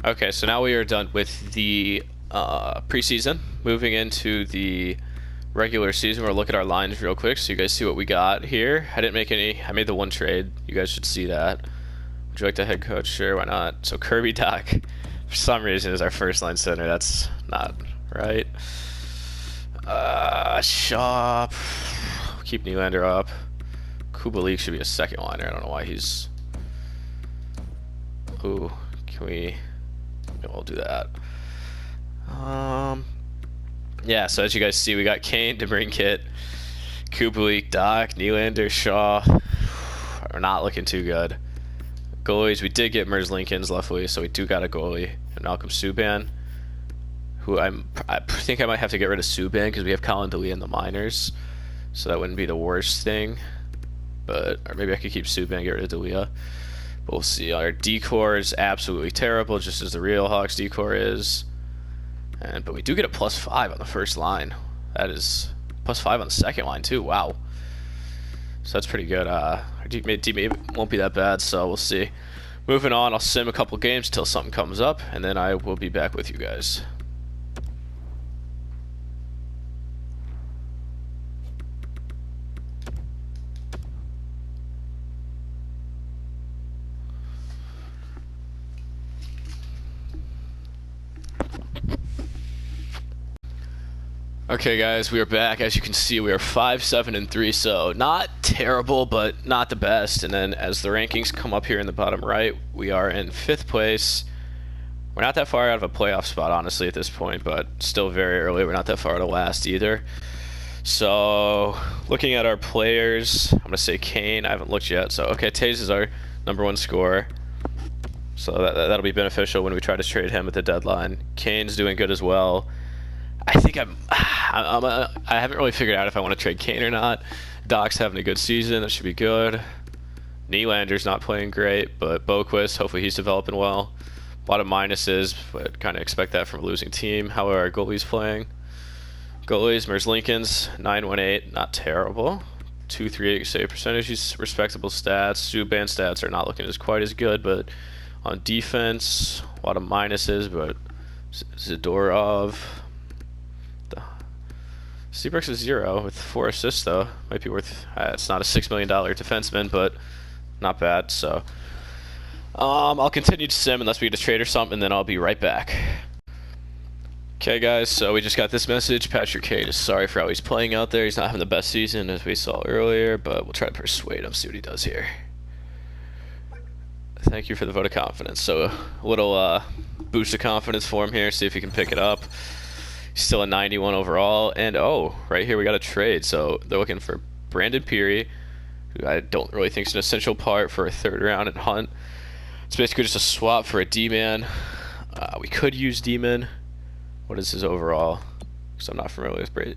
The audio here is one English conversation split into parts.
Okay, so now we are done with the preseason. Moving into the regular season, we'll look at our lines real quick so you guys see what we got here. I didn't make any. I made the one trade. You guys should see that. Would you like the head coach? Sure, why not? So Kirby Doc, for some reason, is our first line center. That's not right. Shop. Keep Nylander up. Kubalik should be a second liner. I don't know why he's. Ooh, can we? We'll do that. Yeah, so as you guys see, we got Kane, DeBrincat, Kubalik, Doc, Nylander, Shaw. Are not looking too good. Goalies, we did get Merzlikins, luckily, so we do got a goalie. And Malcolm Subban, who I think I might have to get rid of Subban because we have Colin DeLee in the minors. So that wouldn't be the worst thing. But, or maybe I could keep Subban and get rid of DeLea. But we'll see. Our decor is absolutely terrible, just as the real Hawks decor is. But we do get a +5 on the first line. That is +5 on the second line too. Wow. So that's pretty good. Our D won't be that bad, so we'll see. Moving on, I'll sim a couple games till something comes up, and then I will be back with you guys. Okay, guys, we are back. As you can see, we are 5-7-3, so not terrible, but not the best. And then as the rankings come up here in the bottom right, we are in 5th place. We're not that far out of a playoff spot, honestly, at this point, but still very early. We're not that far out of last either. So, looking at our players, I'm going to say Kane. I haven't looked yet. So, okay, Taze is our #1 scorer. So that'll be beneficial when we try to trade him at the deadline. Kane's doing good as well. I think I haven't really figured out if I want to trade Kane or not. Doc's having a good season. That should be good. Nylander's not playing great, but Boquist, hopefully he's developing well. A lot of minuses, but kind of expect that from a losing team. How are our goalies playing? Goalies, Merzlikins, 918, not terrible. 238 save percentage, he's respectable stats. Subban stats are not looking quite as good, but on defense, a lot of minuses, but Zadorov. Seabrooks is 0 with 4 assists, though. Might be worth. It's not a $6 million defenseman, but not bad. So, I'll continue to sim unless we get a trade or something, and then I'll be right back. Okay, guys. So we just got this message. Patrick Kane is sorry for how he's playing out there. He's not having the best season as we saw earlier, but we'll try to persuade him. See what he does here. Thank you for the vote of confidence. So a little boost of confidence for him here. See if he can pick it up. He's still a 91 overall, and oh, right here we got a trade. So they're looking for Brandon Peary, who I don't really think is an essential part for a 3rd round, and Hunt. It's basically just a swap for a D-man. We could use D-man. What is his overall? Because I'm not familiar with Brady.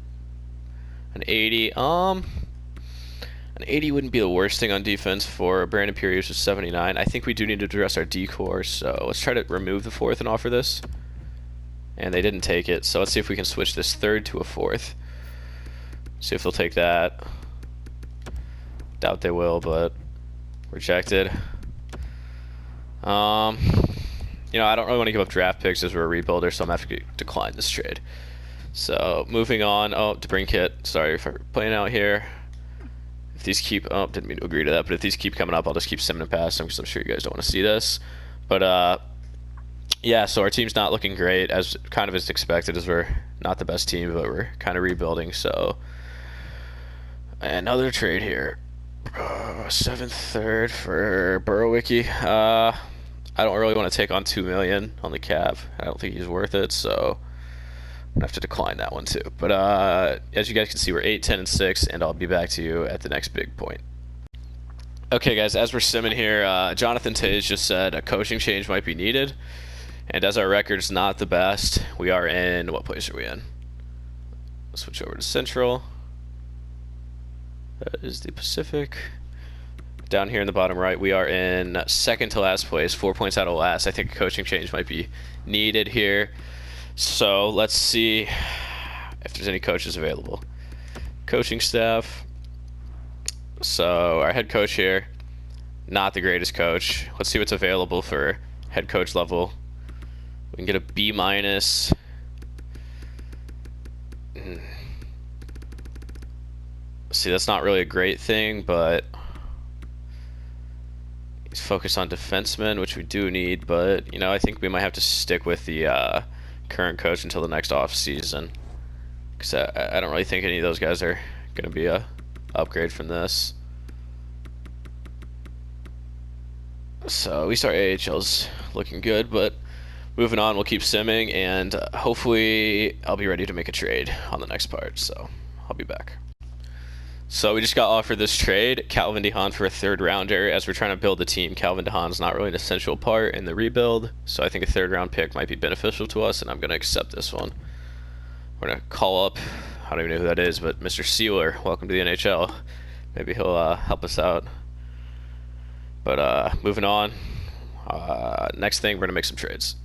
An 80. An 80 wouldn't be the worst thing on defense for Brandon Peary, which is 79. I think we do need to address our decor, so let's try to remove the 4th and offer this. And they didn't take it, so let's see if we can switch this 3rd to a 4th. See if they'll take that. Doubt they will, but rejected. You know, I don't really want to give up draft picks as we're a rebuilder, so I'm going to have to decline this trade. So, moving on. Oh, DeBrincat. Sorry for playing out here. If these keep... Oh, didn't mean to agree to that, but if these keep coming up, I'll just keep simming past them because I'm sure you guys don't want to see this. But, yeah, so our team's not looking great, as kind of as expected, as we're not the best team, but we're kind of rebuilding. So another trade here, 7th, 3rd for Burrowicki. I don't really want to take on $2 million on the cap. I don't think he's worth it, so I'm gonna have to decline that one too. But as you guys can see, we're 8, 10, and 6, and I'll be back to you at the next big point. Okay, guys, as we're simming here, Jonathan Taze just said a coaching change might be needed. And as our record's not the best, we are in, what place are we in? Let's switch over to Central. That is the Pacific. Down here in the bottom right, we are in 2nd to last place, 4 points out of last. I think a coaching change might be needed here. So let's see if there's any coaches available. Coaching staff. So our head coach here, not the greatest coach. Let's see what's available for head coach level. We can get a B minus. See, that's not really a great thing, but he's focused on defensemen, which we do need, but, you know, I think we might have to stick with the current coach until the next off season. Because I don't really think any of those guys are going to be a upgrade from this. So at least our AHL's looking good, but moving on, we'll keep simming, and hopefully I'll be ready to make a trade on the next part, so I'll be back. So we just got offered this trade, Calvin DeHaan for a third rounder. As we're trying to build the team, Calvin DeHaan's not really an essential part in the rebuild, so I think a third round pick might be beneficial to us, and I'm going to accept this one. We're going to call up, I don't even know who that is, but Mr. Sealer, welcome to the NHL. Maybe he'll help us out. But moving on, next thing, we're going to make some trades.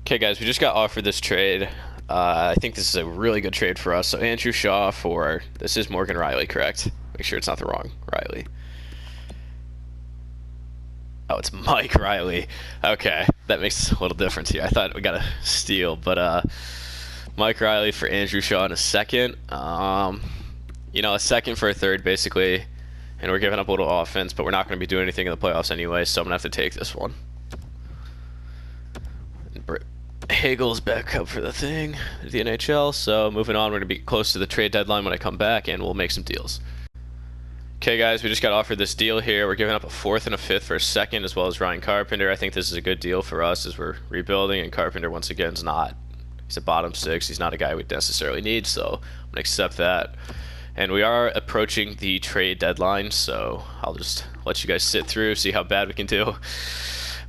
Okay, guys, we just got offered this trade. I think this is a really good trade for us. So Andrew Shaw for, this is Morgan Riley, correct? Make sure it's not the wrong Riley. Oh, it's Mike Riley. Okay, that makes a little difference here. I thought we got a steal, but Mike Riley for Andrew Shaw in a second. You know, a second for a third, basically. And we're giving up a little offense, but we're not going to be doing anything in the playoffs anyway, so I'm going to have to take this one. Hagel's back up for the thing, the NHL, so moving on, we're going to be close to the trade deadline when I come back, and we'll make some deals. Okay, guys, we just got offered this deal here. We're giving up a fourth and a fifth for a second, as well as Ryan Carpenter. I think this is a good deal for us as we're rebuilding, and Carpenter, once again, is not. He's a bottom six. He's not a guy we necessarily need, so I'm going to accept that. And we are approaching the trade deadline, so I'll just let you guys sit through, see how bad we can do.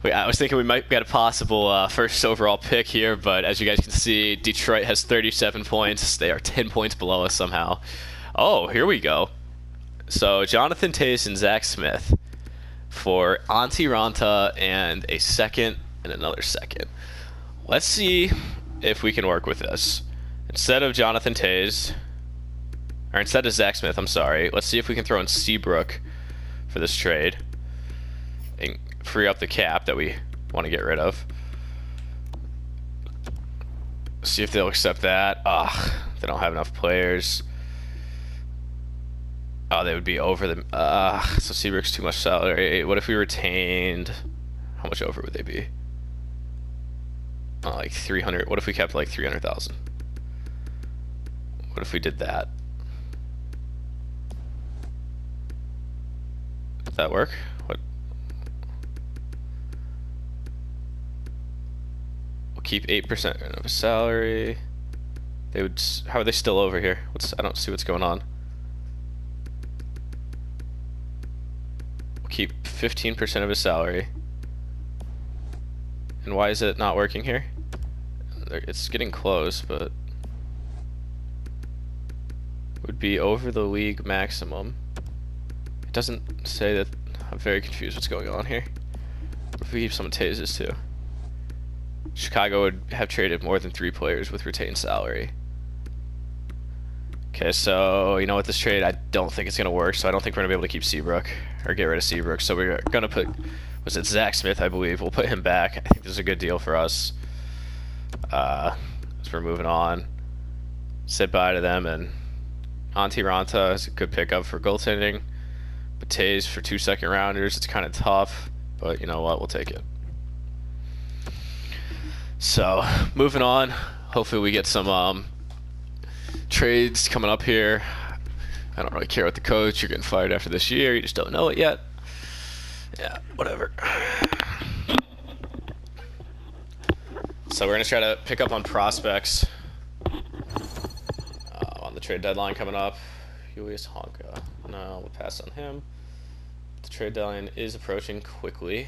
I was thinking we might get a possible first overall pick here, but as you guys can see, Detroit has 37 points. They are 10 points below us somehow. Oh, here we go. So Jonathan Toews and Zach Smith for Antti Ranta and a second and another second. Let's see if we can work with this. Instead of Jonathan Toews, or instead of Zach Smith, I'm sorry, let's see if we can throw in Seabrook for this trade and free up the cap that we want to get rid of. See if they'll accept that. They don't have enough players. Oh, they would be over the... so Seabrook's too much salary. What if we retained... How much over would they be? Like 300... What if we kept like 300,000? What if we did that? Does that work? What? We'll keep 8% of his salary. They would... How are they still over here? I don't see what's going on. We'll keep 15% of his salary. And why is it not working here? It's getting close, but... Would be over the league maximum. It doesn't say that. I'm very confused what's going on here. If we keep some Tases too. Chicago would have traded more than 3 players with retained salary. Okay, so you know what, this trade, I don't think it's going to work, so I don't think we're going to be able to keep Seabrook or get rid of Seabrook. So we're going to put, was it Zach Smith, I believe. We'll put him back. I think this is a good deal for us. As we're moving on. Say bye to them, and Antti Ranta is a good pickup for goaltending. Tays for 2 second rounders. It's kind of tough, but you know what, we'll take it. So moving on, hopefully we get some trades coming up here. I don't really care about the coach. You're getting fired after this year, you just don't know it yet. Yeah, whatever. So we're gonna try to pick up on prospects on the trade deadline coming up. Julius Honka. No, we'll pass on him. The trade deadline is approaching quickly.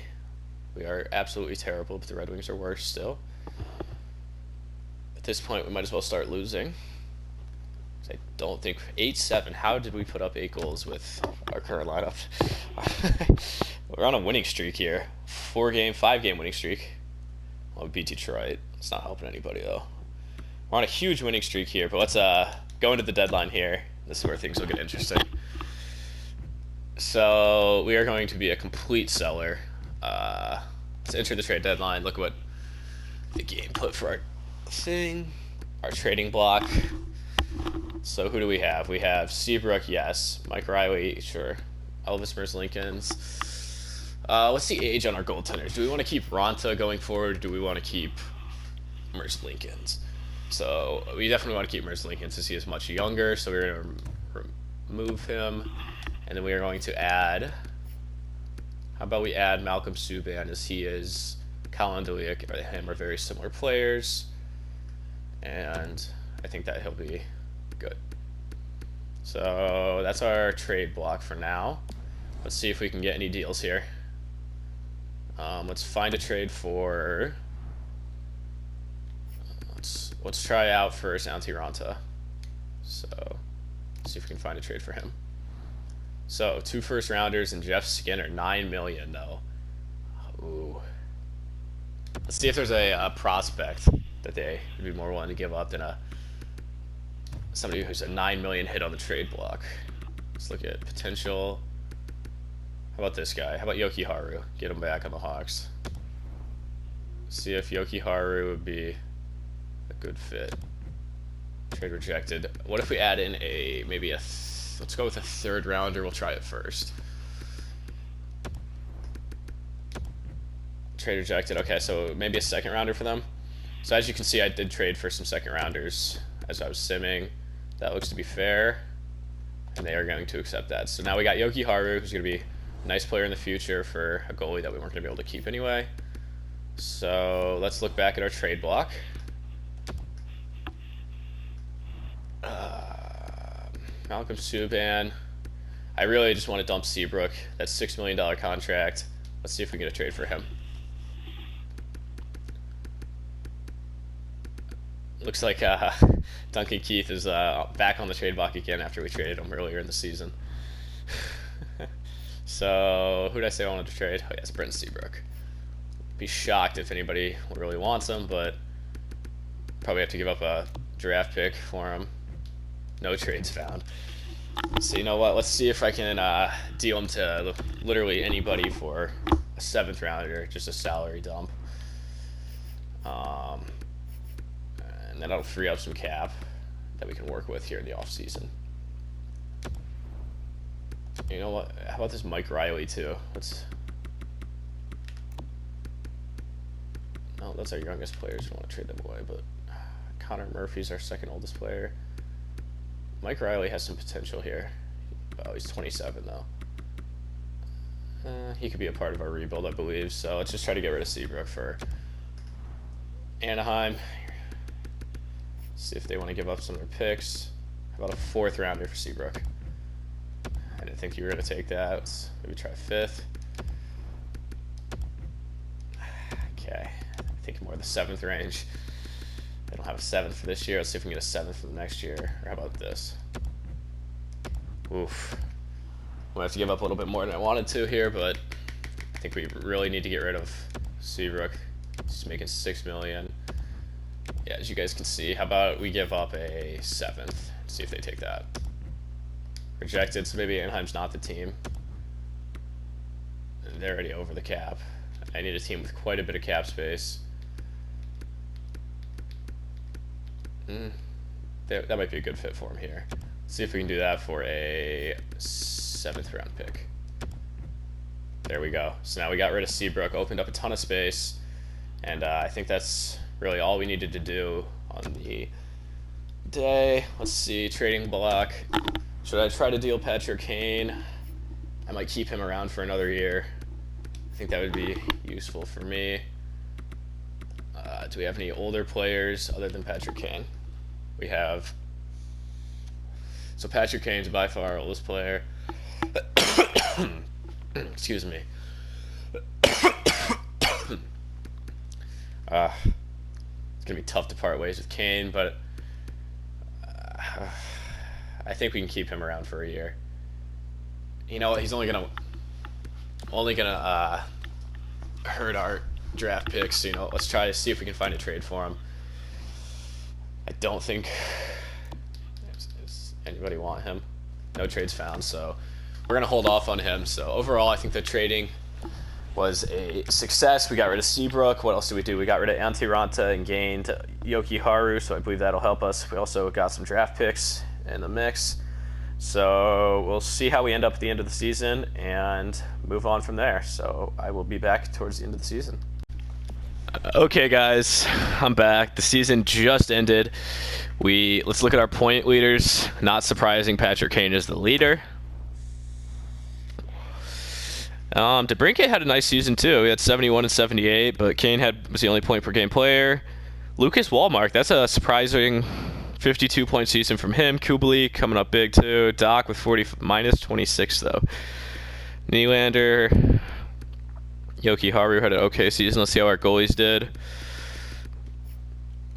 We are absolutely terrible, but the Red Wings are worse still. At this point, we might as well start losing. I don't think... 8-7. How did we put up 8 goals with our current lineup? We're on a winning streak here. 5-game winning streak. Well, we beat Detroit. It's not helping anybody, though. We're on a huge winning streak here, but let's go into the deadline here. This is where things will get interesting. So we are going to be a complete seller. Let's enter the trade deadline. Look what the game put for our thing, our trading block. So who do we have? We have Seabrook, yes. Mike Riley, sure. Elvis Merzlikins. What's the age on our goaltenders? Do we want to keep Ronta going forward? Do we want to keep Merzlikins? So we definitely want to keep Merzlikins since he is much younger. So we're going to remove him, and then we are going to add. How about we add Malcolm Subban, as he is Colin Deliak and him are very similar players, and I think that he'll be good. So that's our trade block for now. Let's see if we can get any deals here. Let's find a trade for. Let's try out first Antti Ranta. So let's see if we can find a trade for him. So 2 first rounders and Jeff Skinner, $9 million though. Ooh. Let's see if there's a prospect that they would be more willing to give up than somebody who's a $9 million hit on the trade block. Let's look at potential. How about this guy? How about Yoki Haru? Get him back on the Hawks. See if Yoki Haru would be a good fit. Trade rejected. What if we add in maybe let's go with a 3rd rounder. We'll try it first. Trade rejected. Okay, so maybe a 2nd rounder for them. So as you can see, I did trade for some 2nd rounders as I was simming. That looks to be fair, and they are going to accept that. So now we got Yoki Haru, who's going to be a nice player in the future for a goalie that we weren't going to be able to keep anyway. So let's look back at our trade block. Malcolm Subban. I really just want to dump Seabrook. That's $6 million contract. Let's see if we can get a trade for him. Looks like Duncan Keith is back on the trade block again after we traded him earlier in the season. So who did I say I wanted to trade? Oh yes, Brent Seabrook. Be shocked if anybody really wants him, but probably have to give up a draft pick for him. No trades found. So you know what? Let's see if I can deal him to literally anybody for a 7th rounder, just a salary dump. And then that'll free up some cap that we can work with here in the off season. You know what? How about this Mike Riley too? No, that's our youngest player. So we want to trade them away, but Connor Murphy's our 2nd oldest player. Mike Riley has some potential here. Oh, he's 27 though. He could be a part of our rebuild, I believe. So let's just try to get rid of Seabrook for Anaheim. See if they want to give up some of their picks. How about a 4th rounder for Seabrook? I didn't think you were going to take that. Let's maybe try 5th. Okay, I think more of the 7th range. They don't have a 7th for this year. Let's see if we can get a 7th for the next year. Or how about this? Oof. I'm going to have to give up a little bit more than I wanted to here, but I think we really need to get rid of Seabrook. He's making $6 million. Yeah, as you guys can see, how about we give up a 7th? See if they take that. Rejected, so maybe Anaheim's not the team. They're already over the cap. I need a team with quite a bit of cap space. That might be a good fit for him here. Let's see if we can do that for a 7th round pick. There we go. So now we got rid of Seabrook, opened up a ton of space, and I think that's really all we needed to do on the day. Let's see, trading block. Should I try to deal Patrick Kane? I might keep him around for another year. I think that would be useful for me. Do we have any older players other than Patrick Kane? We have. So Patrick Kane's by far our oldest player. Excuse me. It's gonna be tough to part ways with Kane, but I think we can keep him around for a year. You know what? He's only gonna hurt our draft picks. You know, let's try to see if we can find a trade for him. I don't think does anybody want him. No trades found, so we're gonna hold off on him. So overall, I think the trading was a success. We got rid of Seabrook. What else did we do? We got rid of Antiranta and gained Yoki Haru, so I believe that'll help us. We also got some draft picks in the mix. So we'll see how we end up at the end of the season and move on from there. So I will be back towards the end of the season. Okay, guys, I'm back. The season just ended. Let's look at our point leaders. Not surprising, Patrick Kane is the leader. DeBrincat had a nice season too. He had 71 and 78, but Kane was the only point per game player. Lucas Wallmark, that's a surprising 52-point season from him. Kubalik coming up big too. Doc with minus 26 though. Nylander, Yoki Haru had an okay season. Let's see how our goalies did.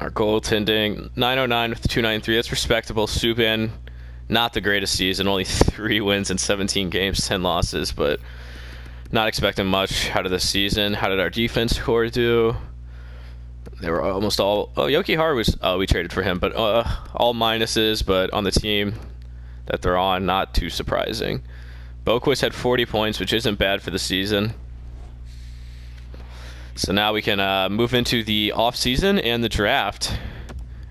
Our goaltending, 909 with 293. That's respectable. Subban, not the greatest season. Only 3 wins in 17 games, 10 losses, but not expecting much out of the season. How did our defense core do? They were almost all... Oh, Yoki Haru was... we traded for him, but all minuses, but on the team that they're on, not too surprising. Boquist had 40 points, which isn't bad for the season. So now we can move into the off-season and the draft.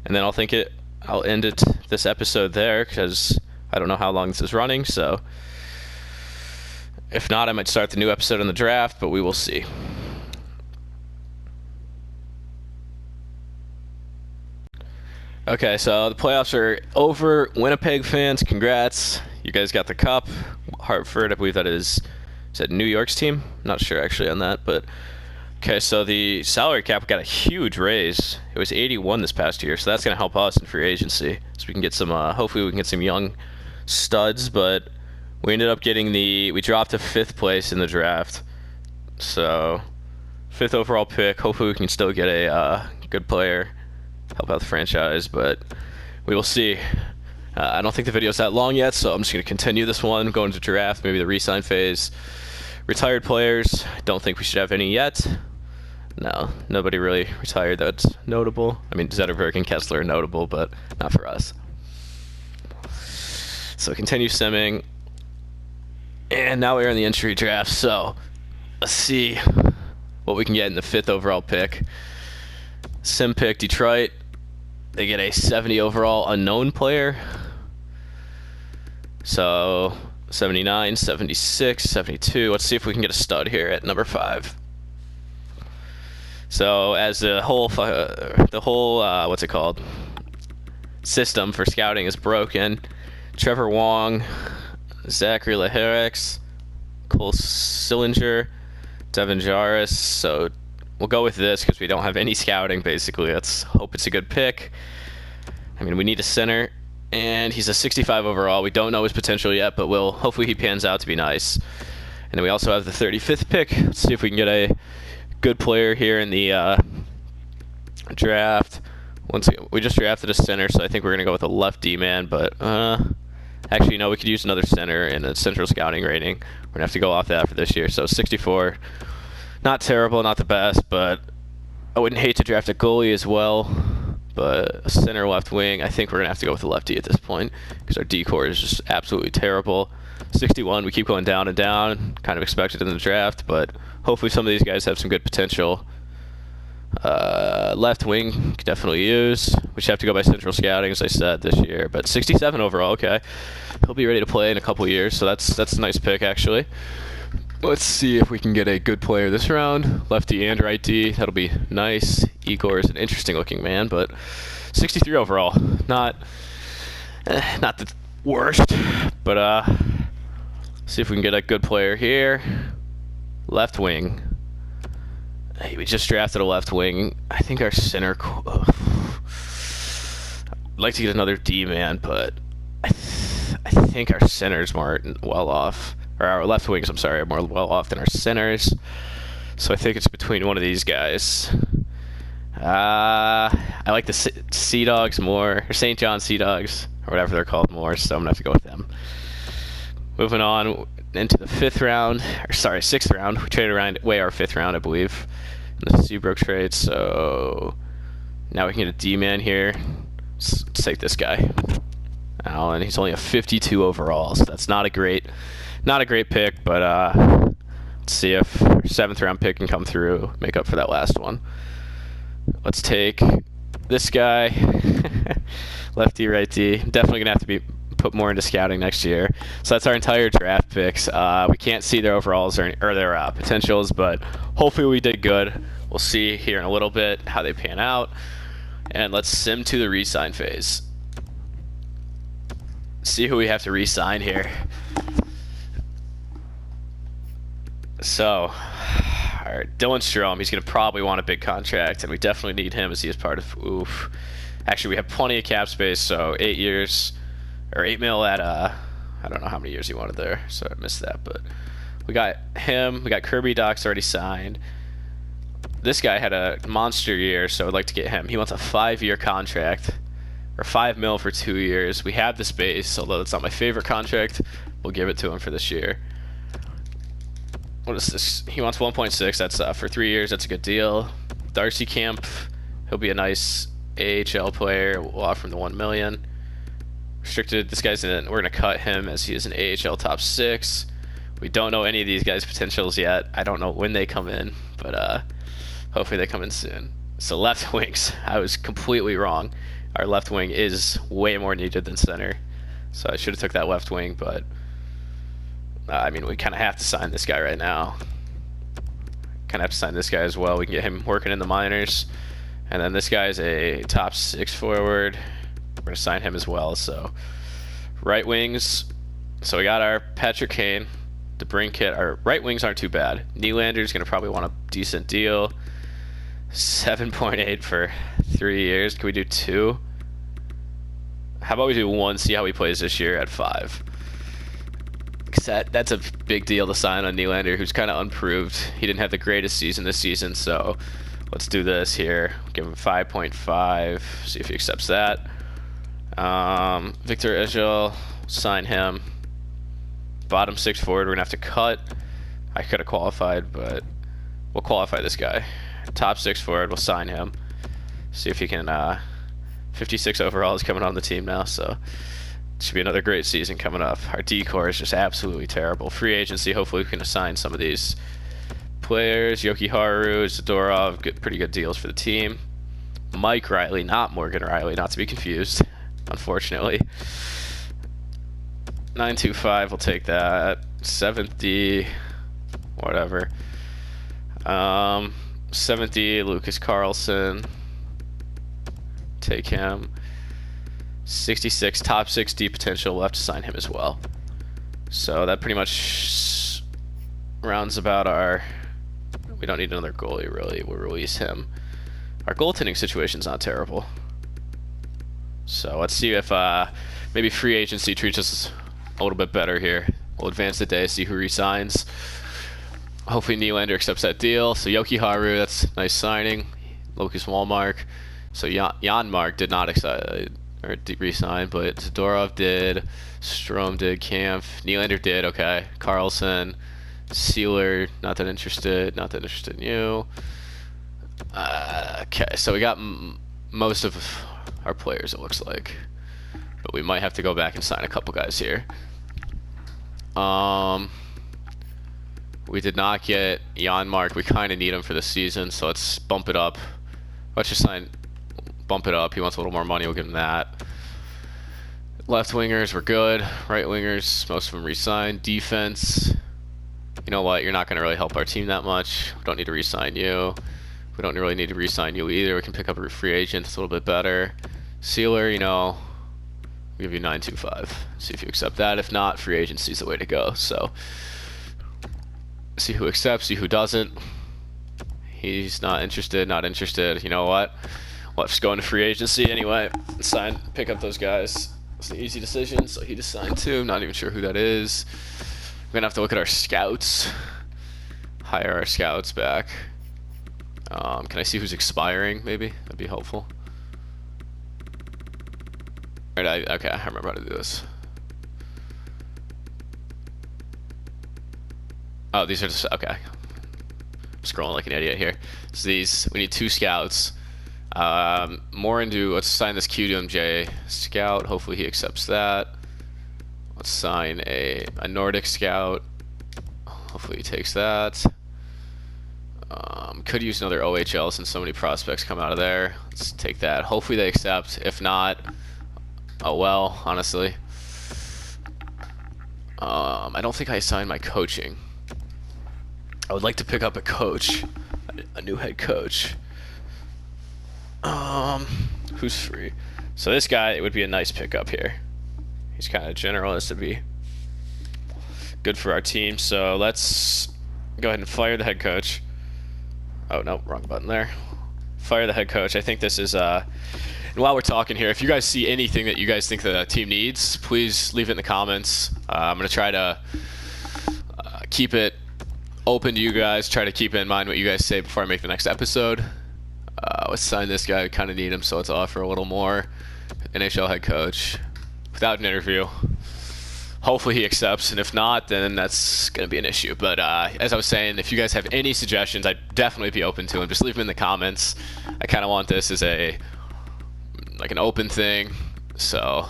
And then I'll end this episode there, because I don't know how long this is running, so... If not, I might start the new episode on the draft, but we will see. Okay, so the playoffs are over. Winnipeg fans, congrats. You guys got the cup. Hartford, I believe is that New York's team? Not sure actually on that, but... Okay, so the salary cap got a huge raise. It was 81 this past year, so that's going to help us in free agency. So we can get some, hopefully we can get some young studs, but... We ended up we dropped to 5th place in the draft. So, 5th overall pick. Hopefully we can still get a good player, help out the franchise, but we will see. I don't think the video's that long yet, so I'm just going to continue this one, go into draft, maybe the re-sign phase. Retired players, don't think we should have any yet. No, nobody really retired that's notable. I mean, Zetterberg and Kessler are notable, but not for us. So continue simming. And now we're in the entry draft, so let's see what we can get in the 5th overall pick. Sim pick, Detroit. They get a 70 overall unknown player. So 79, 76, 72. Let's see if we can get a stud here at number 5. So as the whole what's it called? System for scouting is broken. Trevor Wong, Zachary Laherix, Cole Sillinger, Devin Jarvis. So we'll go with this because we don't have any scouting, basically. Let's hope it's a good pick. I mean, we need a center, and he's a 65 overall. We don't know his potential yet, but hopefully he pans out to be nice. And then we also have the 35th pick. Let's see if we can get a good player here in the draft. Once again, we just drafted a center, so I think we're going to go with a left D-man, but... Actually, no, we could use another center in a central scouting rating. We're going to have to go off that for this year. So 64, not terrible, not the best, but I wouldn't hate to draft a goalie as well. But a center left wing, I think we're going to have to go with a lefty at this point because our D-core is just absolutely terrible. 61, we keep going down and down, kind of expected in the draft, but hopefully some of these guys have some good potential. Left wing, could definitely use. We should have to go by central scouting, as I said, this year. But 67 overall, okay. He'll be ready to play in a couple years, so that's a nice pick, actually. Let's see if we can get a good player this round. Lefty and right D, that'll be nice. Igor is an interesting-looking man, but 63 overall, not the worst. But see if we can get a good player here. Left wing. Hey, we just drafted a left wing. I think our center... I'd like to get another D-man, but I think our center's more well off. Or our left wings, I'm sorry, are more well off than our centers. So I think it's between one of these guys. I like the Sea Dogs more, or St. John Sea Dogs, or whatever they're called more, so I'm going to have to go with them. Moving on into the 6th round. We traded away our 5th round, I believe, in the Seabrook trade. So now we can get a D-man here. Let's take this guy. Allen, he's only a 52 overall, so that's not a great pick, but Let's see if our 7th round pick can come through, make up for that last one. Let's take this guy. Lefty, righty. Definitely gonna have to be put more into scouting next year. So that's our entire draft picks. We can't see their overalls or their potentials, but hopefully we did good. We'll see here in a little bit how they pan out. And let's sim to the re-sign phase. See who we have to re-sign here. So, Dylan Strome, he's going to probably want a big contract, and we definitely need him as he is part of. Oof. Actually, we have plenty of cap space, so 8 years, or 8 mil at I don't know how many years he wanted there, so I missed that. But we got him. We got Kirby Docs already signed. This guy had a monster year, so I'd like to get him. He wants a 5-year contract, or 5 mil for 2 years. We have the space, although it's not my favorite contract. We'll give it to him for this year. What is this? He wants 1.6. That's for 3 years. That's a good deal. Darcy Camp, he'll be a nice AHL player. We'll offer him the 1 million. Restricted. This guy's in. We're gonna cut him as he is an AHL top 6. We don't know any of these guys' potentials yet. I don't know when they come in, but hopefully they come in soon. So left wings. I was completely wrong. Our left wing is way more needed than center. So I should have took that left wing, but. I mean, we kind of have to sign this guy right now. Kind of have to sign this guy as well. We can get him working in the minors. And then this guy's a top 6 forward. We're going to sign him as well. So, right wings. So we got our Patrick Kane, DeBrincat. Our right wings aren't too bad. Nylander's going to probably want a decent deal. 7.8 for 3 years. Can we do 2? How about we do 1, see how he plays this year at 5? That's a big deal to sign on Nylander, who's kind of unproved. He didn't have the greatest season this season, so let's do this here. Give him 5.5, see if he accepts that. Victor Ejel, sign him. Bottom 6 forward, we're going to have to cut. I could have qualified, but we'll qualify this guy. Top 6 forward, we'll sign him. See if he can, 56 overall is coming on the team now, so should be another great season coming up. Our D-core is just absolutely terrible. Free agency, hopefully we can assign some of these players. Yoki Haru, Zadorov, pretty good deals for the team. Mike Riley, not Morgan Riley, not to be confused, unfortunately. 925, we'll take that. 7th, whatever. 7th, Lucas Carlson. Take him. 66, top 6 D potential. We'll have to sign him as well. So that pretty much rounds about our. We don't need another goalie, really. We'll release him. Our goaltending situation's not terrible. So let's see if maybe free agency treats us a little bit better here. We'll advance the day, see who resigns. Hopefully Nylander accepts that deal. So Yoki Haru, that's a nice signing. Lucas Wallmark. So Janmark did not resign, but Zadorov did, Strome did, Kampf, Nylander did, okay, Carlson, Sealer, not that interested in you. Okay, so we got most of our players, it looks like, but we might have to go back and sign a couple guys here. We did not get Janmark. We kind of need him for the season, so let's bump it up. Let's just bump it up. He wants a little more money, we'll give him that. Left wingers were good. Right wingers, most of them re-signed. Defense, you know what, you're not going to really help our team that much. We don't need to re-sign you. We don't really need to re-sign you either. We can pick up a free agent, it's a little bit better. Sealer, you know, we'll give you 925. See if you accept that. If not, free agency is the way to go. So see who accepts, see who doesn't. He's not interested, not interested. You know what? Let's just go into free agency anyway. Sign, pick up those guys. It's an easy decision, so he just signed too. Not even sure who that is. We're gonna have to look at our scouts. Hire our scouts back. Can I see who's expiring, maybe? That'd be helpful. Alright, okay, I remember how to do this. Oh, these are just, okay. I'm scrolling like an idiot here. So these, we need 2 scouts. More into, let's sign this QDMJ scout. Hopefully he accepts that. Let's sign a Nordic scout. Hopefully he takes that. Could use another OHL since so many prospects come out of there. Let's take that. Hopefully they accept. If not, oh well, honestly. I don't think I assigned my coaching. I would like to pick up a coach, a new head coach. Who's free? So this guy, it would be a nice pickup here. He's kind of general. This would be good for our team. So let's go ahead and fire the head coach. Oh no, wrong button there. Fire the head coach. I think this is and while we're talking here, if you guys see anything that you guys think the team needs, please leave it in the comments. I'm gonna try to keep it open to you guys. Try to keep in mind what you guys say before I make the next episode. Let's sign this guy. We kind of need him, so let's offer a little more. NHL head coach without an interview. Hopefully he accepts, and if not, then that's going to be an issue. But as I was saying, if you guys have any suggestions, I'd definitely be open to them. Just leave them in the comments. I kind of want this as an open thing. So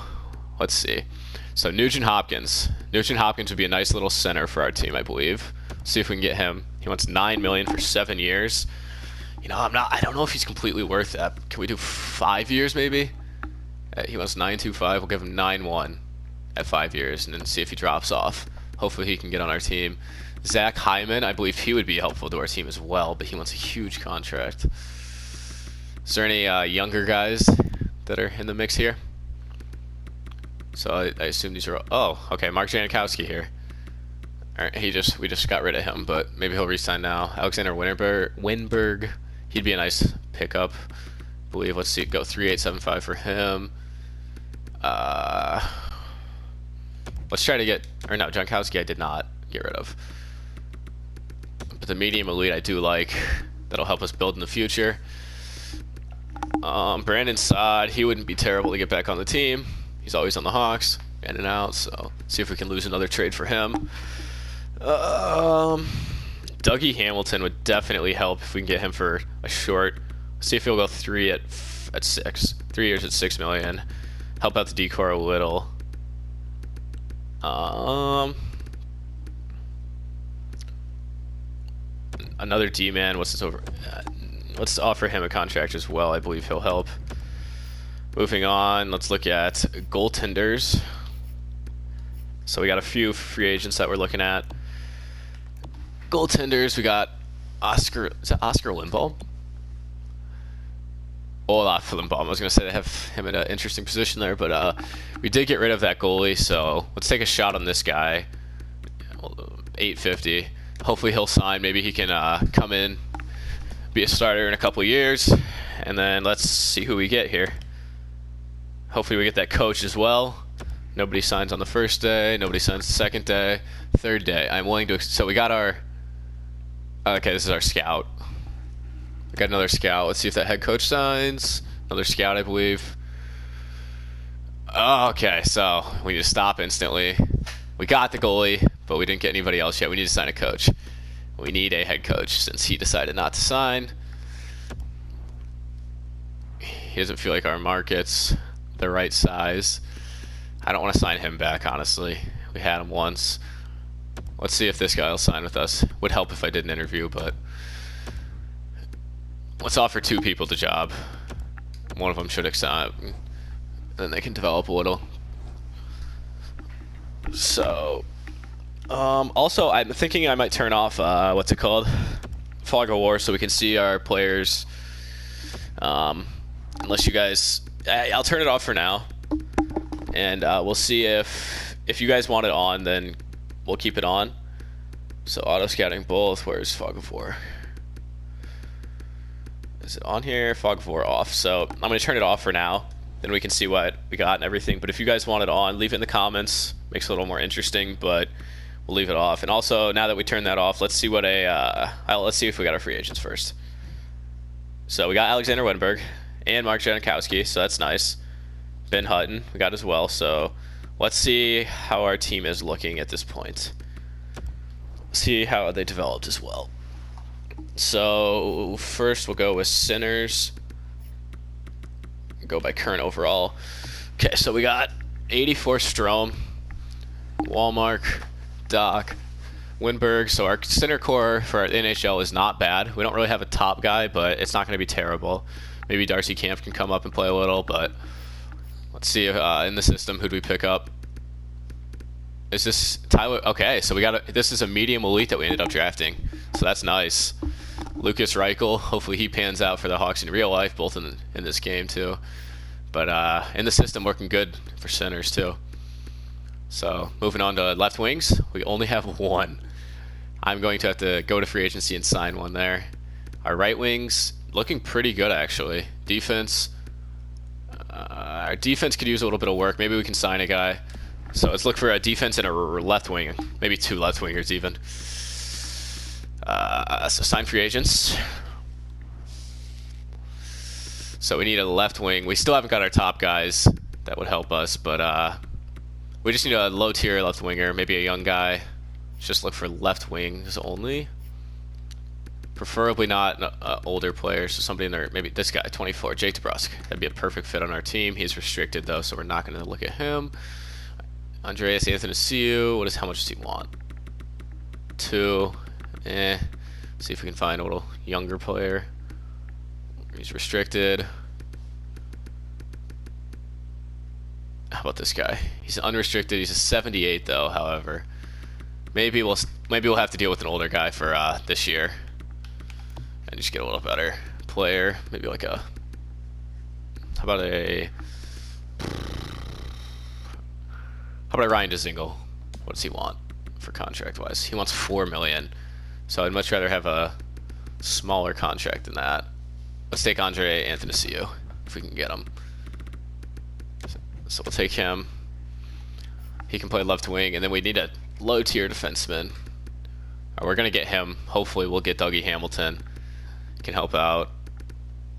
let's see. So Nugent Hopkins. Nugent Hopkins would be a nice little center for our team, I believe. Let's see if we can get him. He wants $9 million for 7 years. You know, I don't know if he's completely worth that. Can we do 5 years maybe? He wants 9.25. We'll give him 9.1. At 5 years, and then see if he drops off. Hopefully he can get on our team. Zach Hyman, I believe he would be helpful to our team as well, but he wants a huge contract. Is there any younger guys that are in the mix here? So I assume these are. Oh, okay. Mark Janikowski here. All right, we just got rid of him, but maybe he'll resign now. Alexander Winberg, he'd be a nice pickup. I believe. Let's see, go 3.875 for him. Let's try to get, or no, Jankowski I did not get rid of. But the medium elite I do like. That'll help us build in the future. Brandon Saad, he wouldn't be terrible to get back on the team. He's always on the Hawks, in and out, so see if we can lose another trade for him. Dougie Hamilton would definitely help if we can get him for a short. See if he'll go 3 at 6. 3 years at $6 million. Help out the decor a little. Another D-man. What's this over? Let's offer him a contract as well. I believe he'll help. Moving on, let's look at goaltenders. So we got a few free agents that we're looking at. Goaltenders, we got Oscar. Is that Oscar Lindblom? Olaf Lindblom. I was going to say they have him in an interesting position there, but we did get rid of that goalie, so let's take a shot on this guy. $850. Hopefully he'll sign. Maybe he can come in, be a starter in a couple years, and then let's see who we get here. Hopefully we get that coach as well. Nobody signs on the first day. Nobody signs the second day. Third day. I'm willing to. So we got our. Okay, this is our scout. We got another scout. Let's see if that head coach signs. Another scout, I believe. Oh, okay, so we need to stop instantly. We got the goalie, but we didn't get anybody else yet. We need to sign a coach. We need a head coach since he decided not to sign. He doesn't feel like our market's the right size. I don't want to sign him back, honestly. We had him once. Let's see if this guy will sign with us. Would help if I did an interview, but let's offer 2 people the job. One of them should accept. Then they can develop a little. So, also, I'm thinking I might turn off, what's it called? Fog of War, so we can see our players. Unless you guys, I'll turn it off for now. And we'll see if you guys want it on, then we'll keep it on. So auto scouting both. Where's Fog of War? Is it on here? Fog of War off. So I'm going to turn it off for now. Then we can see what we got and everything. But if you guys want it on, leave it in the comments. Makes it a little more interesting, but we'll leave it off. And also, now that we turn that off, let's see what let's see if we got our free agents first. So we got Alexander Winberg and Mark Janikowski, so that's nice. Ben Hutton we got as well. So let's see how our team is looking at this point. See how they developed as well. So first we'll go with centers. Go by current overall. Okay, so we got 84 Strome, Walmark, Doc, Winberg. So our center core for our NHL is not bad. We don't really have a top guy, but it's not going to be terrible. Maybe Darcy Camp can come up and play a little, but let's see in the system who do we pick up. Is this Tyler? Okay, so this is a medium elite that we ended up drafting, so that's nice. Lucas Reichel. Hopefully he pans out for the Hawks in real life, both in this game too. But in the system, working good for centers too. So moving on to left wings, we only have one. I'm going to have to go to free agency and sign one there. Our right wings looking pretty good actually. Defense. Our defense could use a little bit of work. Maybe we can sign a guy. So let's look for a defense and a left wing, maybe two left wingers even. So sign free agents. So we need a left wing. We still haven't got our top guys. That would help us, but we just need a low tier left winger, maybe a young guy. Let's just look for left wings only. Preferably not older players, so somebody in there, maybe this guy, 24, Jake DeBrusk. That'd be a perfect fit on our team. He's restricted though, so we're not going to look at him. Andreas Athanasiou, how much does he want? 2. See if we can find a little younger player. He's restricted. How about this guy? He's unrestricted. He's a 78 though. However, maybe we'll have to deal with an older guy for this year, and just get a little better player. Maybe like a. How about a Ryan Dzingel? What does he want for contract wise? He wants $4 million. So I'd much rather have a smaller contract than that. Let's take Andre Athanasiou if we can get him. So we'll take him. He can play left wing, and then we need a low tier defenseman. We're gonna get him. Hopefully we'll get Dougie Hamilton. Can help out.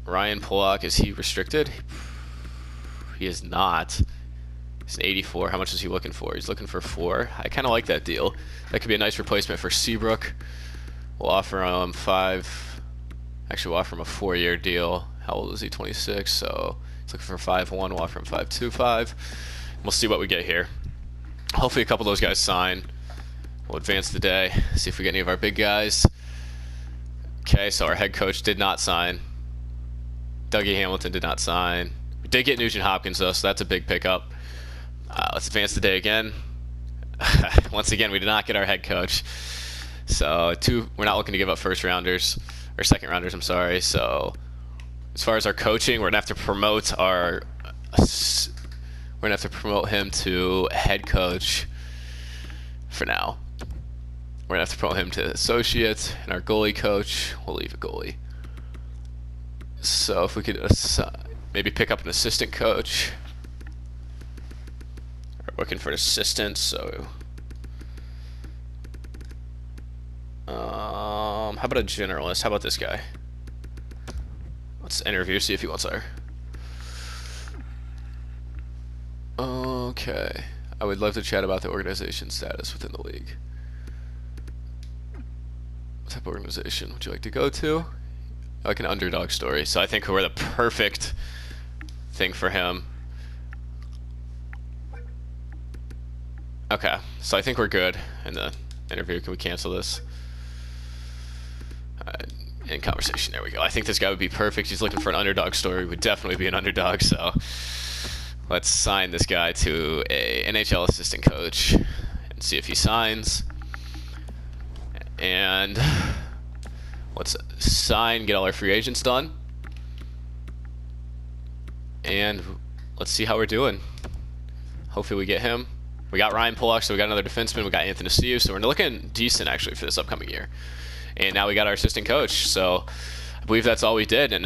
Ryan Pollock, is he restricted? He is not. He's an 84. How much is he looking for? He's looking for 4. I kind of like that deal. That could be a nice replacement for Seabrook. We'll offer him 5. Actually, we'll offer him a 4-year deal. How old is he? 26. So he's looking for 5-1. We'll offer him 5.25. We'll see what we get here. Hopefully, a couple of those guys sign. We'll advance the day. See if we get any of our big guys. Okay, so our head coach did not sign. Dougie Hamilton did not sign. We did get Nugent Hopkins though, so that's a big pickup. Let's advance the day again. Once again, we did not get our head coach. So we're not looking to give up first rounders or second rounders. I'm sorry. So as far as our coaching, we're gonna have to promote him to head coach for now. We're gonna have to promote him to associate, and our goalie coach, we'll leave a goalie. So if we could maybe pick up an assistant coach. We're looking for an assistant, so how about a generalist? How about this guy? Let's interview, see if he wants our. Okay. I would love to chat about the organization status within the league. What type of organization would you like to go to? Like an underdog story. So I think we're the perfect thing for him. Okay, so I think we're good in the interview. Can we cancel this? In conversation, there we go. I think this guy would be perfect. He's looking for an underdog story. Would definitely be an underdog, so let's sign this guy to a NHL assistant coach and see if he signs. And let's sign, get all our free agents done. And let's see how we're doing. Hopefully we get him. We got Ryan Pollock, so we got another defenseman. We got Athanasiou, so we're looking decent actually for this upcoming year. And now we got our assistant coach, so I believe that's all we did. And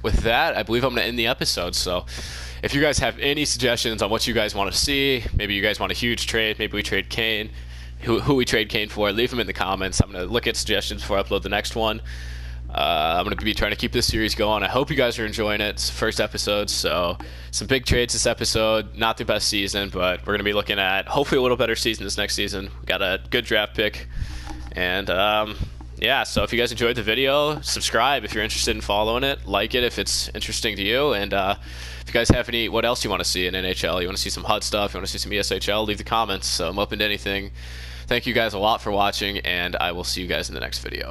with that, I believe I'm going to end the episode. So if you guys have any suggestions on what you guys want to see, maybe you guys want a huge trade, maybe we trade Kane, who we trade Kane for, leave them in the comments. I'm going to look at suggestions before I upload the next one. I'm going to be trying to keep this series going. I hope you guys are enjoying it. It's the first episode, so some big trades this episode. Not the best season, but we're going to be looking at hopefully a little better season this next season. We got a good draft pick. And yeah, so if you guys enjoyed the video, subscribe if you're interested in following it. Like it if it's interesting to you. And if you guys have what else you want to see in NHL, you want to see some HUD stuff, you want to see some ESHL, leave the comments. So I'm open to anything. Thank you guys a lot for watching, and I will see you guys in the next video.